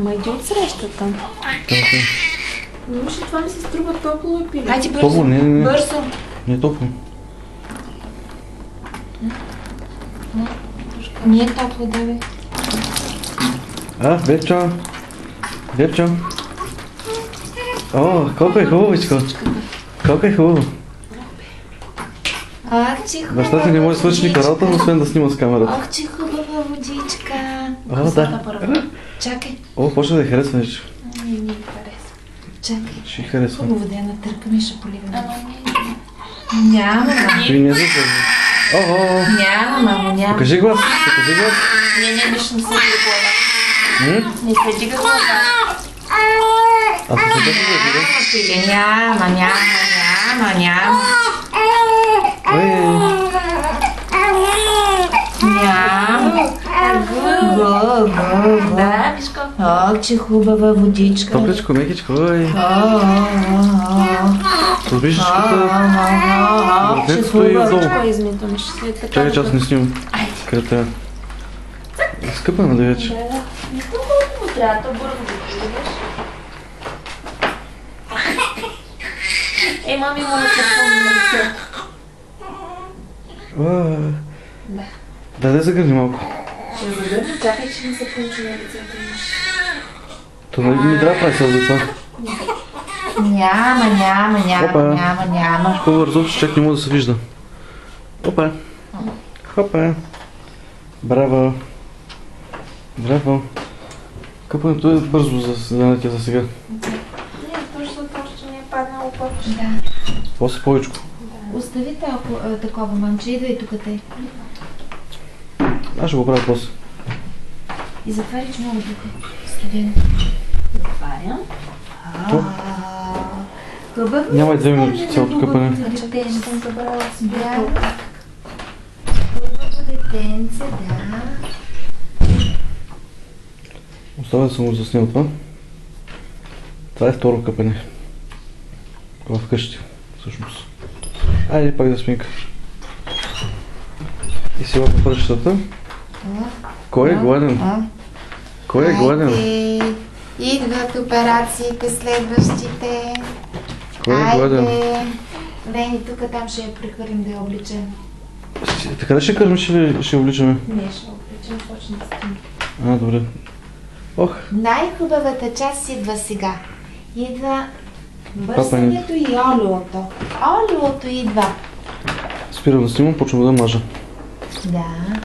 Ама иди от срещата. Момше, това ми се струва топло и пили. Хайде бързо. Топло, не. Бързо. Не е топло. Не е топло, давай. Бебчо. Бебчо. О, колко е хубавичко. Колко е хубаво. Ах, че хубава Баща ти не може да свърши никаква работа, освен да снима с камерата. Ах, че хубава водичка. О, да. Чакай. О, почва да я харесва нещо. Не ми харесва. Чакай. Ще харесва. Хубаво да я натъркаме и ще поливаме. Няма, мамо. Ти не за Няма, мамо, няма. Покажи глас. Не, нищо не се глава. Не се дига глава. Аз не се дига. Пили, няма. Няма. Да, Мишко. О, че хубава водичка. Топличко, мекичко, Турбишечката. Въртенцето и отдолу. Чакай, че аз не снимам. Къде трябва? Скъпа на вече. Не толкова трябва, то бързо да поливаш. Мами, моля се помня лицето. Да загърни малко. Ще загърна, чакай, че не се получи на лицето имаш. То не трябва да прави сега за това. Няма. По-бързо, чак не може да се вижда. Хопа. Браво. Къпането е бързо за седенето за сега. Не, точно не е паднало повече. Да. После повечко. Оставите такова, мамче, идва и тук тъй. Аз ще го правя после. И затваряш много духа. Студено. Затварям. Хубаво. Няма и 2 минути цялото къпане. Чакай, че съм забрала си Да. Хубаво детенце, да. Оставя да съм го заснил това. Това е второ къпане. Това вкъщи, всъщност. Айде пак да сминка. И сега по пръщата. Кой е гладен? Кой е гладен? Идват операциите следващите. Кой е гладен? Лени, тук там ще я прехвърлим да я обличем. Така да ще кърмиш или ще обличаме? Не, ще обличам, почне да стим. Добре. Ох. Най-хубавата част идва сега. Идва бърсането и олиото. Олиото идва. Спирам да снимам, почвам да мажа. Да.